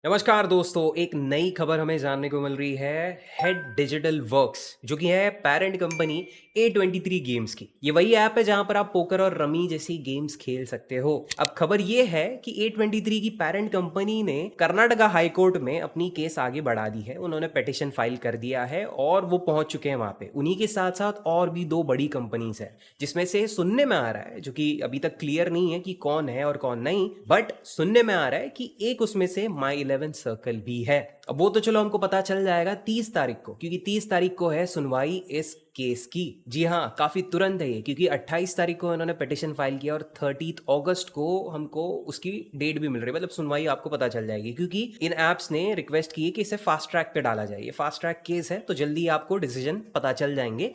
नमस्कार दोस्तों, एक नई खबर हमें जानने को मिल रही है हेड डिजिटल वर्क्स, जो कि है पेरेंट कंपनी A23 गेम्स की। ये वही ऐप है जहां पर आप पोकर और रमी जैसी गेम्स खेल सकते हो। अब खबर ये है कि A23 की पेरेंट कंपनी ने कर्नाटका हाई कोर्ट में अपनी केस आगे बढ़ा दी है। उन्होंने पिटिशन फाइल कर दिया है और वो पहुंच चुके हैं वहां पे। उन्हीं के साथ साथ और भी दो बड़ी कंपनीज है, जिसमें से सुनने में आ रहा है, जो कि अभी तक क्लियर नहीं है कि कौन है और कौन नहीं, बट सुनने में आ रहा है कि एक उसमें से माई इलेवन सर्कल भी है। अब वो तो चलो हमको पता चल जाएगा 30 तारीख को, क्योंकि 30 तारीख को है सुनवाई इस केस की। जी हाँ, काफी तुरंत है ये, क्योंकि 28 तारीख को इन्होंने पिटिशन फाइल किया और 30 अगस्त को हमको उसकी डेट भी मिल रही है। मतलब सुनवाई आपको पता चल जाएगी, क्योंकि इन एप्स ने रिक्वेस्ट की है कि इसे फास्ट ट्रैक पे डाला जाए। ये फास्ट ट्रैक केस है, तो जल्दी आपको डिसीजन पता चल जाएंगे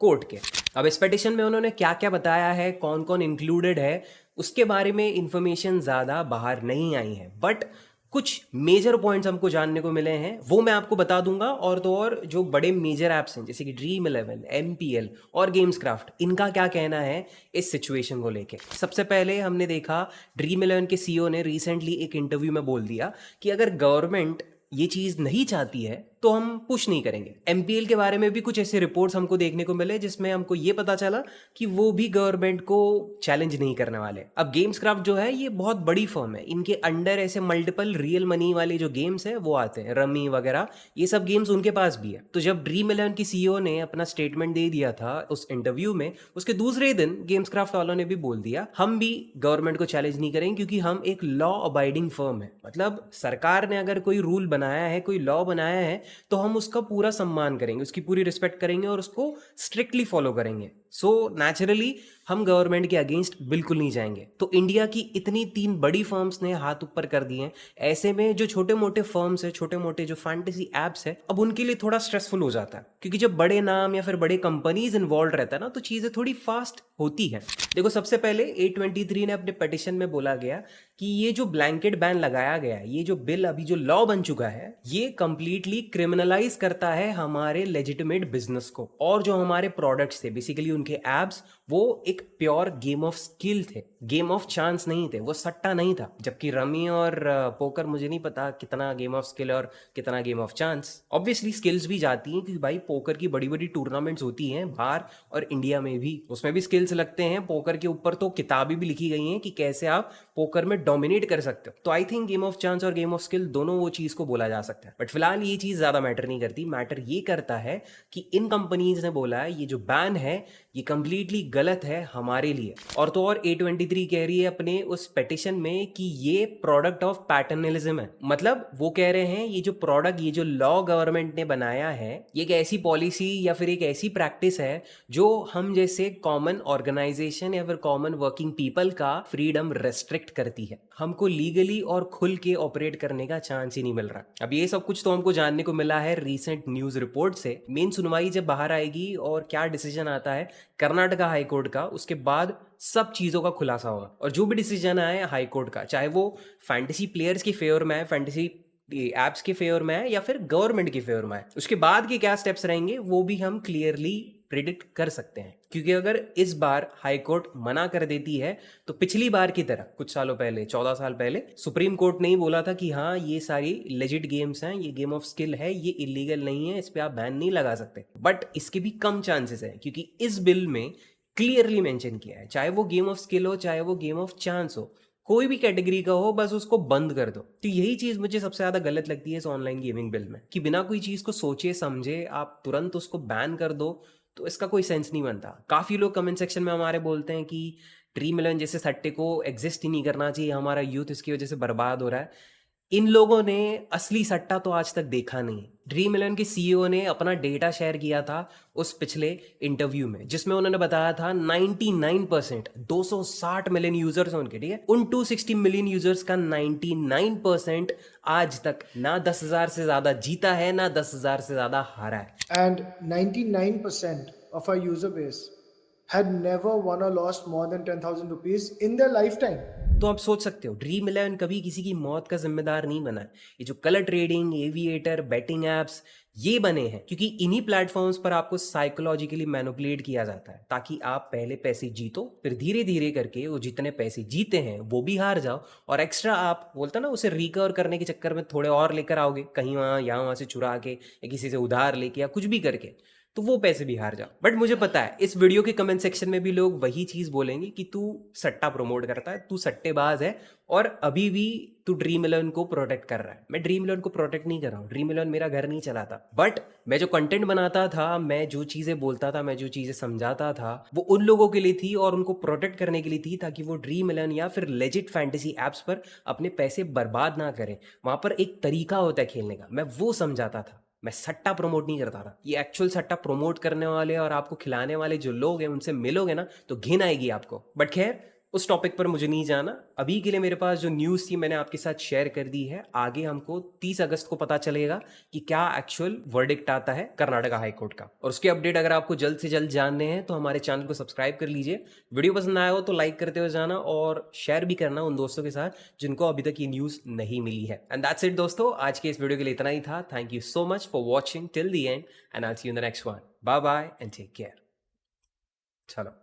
कोर्ट के। अब इस पिटिशन में उन्होंने क्या क्या बताया है, कौन कौन इंक्लूडेड है, उसके बारे में इंफॉर्मेशन ज़्यादा बाहर नहीं आई है, बट कुछ मेजर पॉइंट्स हमको जानने को मिले हैं, वो मैं आपको बता दूंगा। और तो और जो बड़े मेजर ऐप्स हैं जैसे कि ड्रीम इलेवन, MPL और गेम्स क्राफ्ट, इनका क्या कहना है इस सिचुएशन को लेके। सबसे पहले हमने देखा ड्रीम इलेवन के CEO ने रिसेंटली एक इंटरव्यू में बोल दिया कि अगर गवर्नमेंट ये चीज़ नहीं चाहती है तो हम पुश नहीं करेंगे। MPL के बारे में भी कुछ ऐसे रिपोर्ट्स हमको देखने को मिले जिसमें हमको ये पता चला कि वो भी गवर्नमेंट को चैलेंज नहीं करने वाले। अब गेम्स क्राफ्ट जो है ये बहुत बड़ी फर्म है, इनके अंडर ऐसे मल्टीपल रियल मनी वाले जो गेम्स है वो आते हैं, रमी वगैरह, ये सब गेम्स उनके पास भी है। तो जब ड्रीम इलेवन की CEO ने अपना स्टेटमेंट दे दिया था उस इंटरव्यू में, उसके दूसरे दिन गेम्स क्राफ्ट वालों ने भी बोल दिया हम भी गवर्नमेंट को चैलेंज नहीं करेंगे, क्योंकि हम एक लॉ अबाइडिंग फर्म है। मतलब सरकार ने अगर कोई रूल बनाया है, कोई लॉ बनाया है, तो हम उसका पूरा सम्मान करेंगे, उसकी पूरी रिस्पेक्ट करेंगे और उसको स्ट्रिक्टली फॉलो करेंगे। सो नेचुरली हम गवर्नमेंट के अगेंस्ट बिल्कुल नहीं जाएंगे। तो इंडिया की इतनी तीन बड़ी फर्म्स ने हाथ ऊपर कर दिए हैं। ऐसे में जो छोटे मोटे फर्म्स है, छोटे मोटे जो फैंटेसी एप्स है, अब उनके लिए थोड़ा स्ट्रेसफुल हो जाता है, क्योंकि जब बड़े नाम या फिर बड़े कंपनीज इन्वॉल्व रहता है ना, तो चीजें थोड़ी फास्ट होती है। देखो, सबसे पहले A23 ने अपने पिटिशन में बोला गया कि ये जो ब्लैंकेट बैन लगाया गया है, ये जो बिल अभी जो लॉ बन चुका है, ये कंप्लीटली क्रिमिनलाइज करता है हमारे लेजिटिमेट बिजनेस को। और जो हमारे प्रोडक्ट्स थे, बेसिकली उनके एप्स, वो एक प्योर गेम ऑफ स्किल थे, गेम ऑफ चांस नहीं थे, वो सट्टा नहीं था। जबकि रमी और पोकर मुझे नहीं पता कितना गेम ऑफ स्किल और कितना game of chance. Obviously skills भी जाती हैं, क्योंकि भाई पोकर की बड़ी बड़ी टूर्नामेंट्स होती हैं बाहर और इंडिया में भी, उसमें भी स्किल्स लगते हैं। पोकर के ऊपर तो किताबें भी लिखी गई हैं कि कैसे आप पोकर में डोमिनेट कर सकते हो। तो I think game of chance और गेम ऑफ स्किल दोनों वो चीज को बोला जा सकता है। बट फिलहाल ये चीज ज्यादा मैटर नहीं करती। मैटर ये करता है कि इन कंपनीज ने बोला है ये जो बैन है ये कंप्लीटली गलत है हमारे लिए। और तो और A23 कह रही है अपने उस पिटिशन में कि ये प्रोडक्ट ऑफ पैटर्नलिज्म है। मतलब वो कह रहे हैं ये जो प्रोडक्ट, ये जो लॉ गवर्नमेंट ने बनाया है, ये एक ऐसी पॉलिसी या फिर एक ऐसी प्रैक्टिस है जो हम जैसे कॉमन ऑर्गेनाइजेशन या फिर कॉमन वर्किंग पीपल का फ्रीडम रेस्ट्रिक्ट करती है। हमको लीगली और खुल के ऑपरेट करने का चांस ही नहीं मिल रहा। अब ये सब कुछ तो हमको जानने को मिला है रीसेंट न्यूज रिपोर्ट से। मेन सुनवाई जब बाहर आएगी और क्या डिसीजन आता है कर्नाटका हाई कोर्ट का, उसके बाद सब चीजों का खुलासा होगा। और जो भी डिसीजन आए हाई कोर्ट का, चाहे वो फैंटेसी प्लेयर्स की फेवर में है, फैंटेसी एप्स के फेवर में है, या फिर गवर्नमेंट के फेवर में है, उसके बाद के क्या स्टेप्स रहेंगे वो भी हम क्लियरली प्रिडिक्ट कर सकते हैं। क्योंकि अगर इस बार हाई कोर्ट मना कर देती है, तो पिछली बार की तरह कुछ सालों पहले, 14 साल पहले, सुप्रीम कोर्ट ने ही बोला था कि हाँ ये सारी लेजिट गेम्स हैं, ये गेम ऑफ स्किल है, ये इलीगल नहीं है, इस पे आप बैन नहीं लगा सकते। बट इसके भी कम चांसेस है, क्योंकि इस बिल में क्लियरली मेंशन किया है, चाहे वो गेम ऑफ स्किल हो, चाहे वो गेम ऑफ चांस हो, कोई भी कैटेगरी का हो, बस उसको बंद कर दो। तो यही चीज मुझे सबसे ज्यादा गलत लगती है इस ऑनलाइन गेमिंग बिल में, कि बिना कोई चीज को सोचे समझे आप तुरंत उसको बैन कर दो, तो इसका कोई सेंस नहीं बनता। काफी लोग कमेंट सेक्शन में हमारे बोलते हैं कि ड्रीम इलेवन जैसे सट्टे को एग्जिस्ट ही नहीं करना चाहिए, हमारा यूथ इसकी वजह से बर्बाद हो रहा है। इन लोगों ने असली सट्टा तो आज तक देखा नहीं। ड्रीम इलेवन के CEO ने अपना डेटा शेयर किया था उस पिछले इंटरव्यू में, जिसमें उन्होंने बताया था 99%, 260 मिलियन यूजर्स हैं उनके, ठीक है, उन 260 मिलियन यूजर्स का 99% आज तक ना 10,000 से ज्यादा जीता है, ना 10,000 से ज्यादा हारा है। And 99% of our user base had never won or lost more than 10,000 rupees in their lifetime. तो आप सोच सकते हो ड्रीम इलेवन कभी किसी की मौत का जिम्मेदार नहीं बना है। ये जो colour trading, aviator, betting apps ये बने हैं क्योंकि इन्हीं प्लेटफॉर्म्स पर आपको साइकोलॉजिकली मैनिपुलेट किया जाता है ताकि आप पहले पैसे जीतो, फिर धीरे धीरे करके वो जितने पैसे जीते हैं वो भी हार जाओ, और एक्स्ट्रा आप बोलते ना उसे रिकवर करने के चक्कर में थोड़े और लेकर आओगे, कहीं वहाँ यहाँ वहाँ से चुरा के या किसी से उधार लेके या कुछ भी करके, तो वो पैसे भी हार जाओ। बट मुझे पता है इस वीडियो के कमेंट सेक्शन में भी लोग वही चीज बोलेंगे कि तू सट्टा प्रमोट करता है, तू सट्टेबाज है, और अभी भी तू ड्रीम इलेवन को प्रोटेक्ट कर रहा है। मैं ड्रीम इलेवन को प्रोटेक्ट नहीं कर रहा हूँ, ड्रीम इलेवन मेरा घर नहीं चलाता, बट मैं जो कंटेंट बनाता था, मैं जो चीजें बोलता था, मैं जो चीजें समझाता था, वो उन लोगों के लिए थी और उनको प्रोटेक्ट करने के लिए थी ताकि वो ड्रीम इलेवन या फिर लेजिट फैंटेसी एप्स पर अपने पैसे बर्बाद ना करें। वहां पर एक तरीका होता है खेलने का, मैं वो समझाता था। मैं सट्टा प्रमोट नहीं करता था। ये एक्चुअल सट्टा प्रमोट करने वाले और आपको खिलाने वाले जो लोग हैं उनसे मिलोगे ना तो घिन आएगी आपको। बट खैर उस टॉपिक पर मुझे नहीं जाना। अभी के लिए मेरे पास जो न्यूज़ थी मैंने आपके साथ शेयर कर दी है। आगे हमको 30 अगस्त को पता चलेगा कि क्या एक्चुअल वर्डिक्ट आता है कर्नाटका हाई कोर्ट का, और उसके अपडेट अगर आपको जल्द से जल्द जानने हैं तो हमारे चैनल को सब्सक्राइब कर लीजिए। वीडियो पसंद आया हो तो लाइक करते हुए जाना और शेयर भी करना उन दोस्तों के साथ जिनको अभी तक ये न्यूज़ नहीं मिली है। एंड दैट्स इट दोस्तों, आज के इस वीडियो के लिए इतना ही था। Thank you so much for watching till the end and I will see you in the next one. Bye bye and take care. चलो।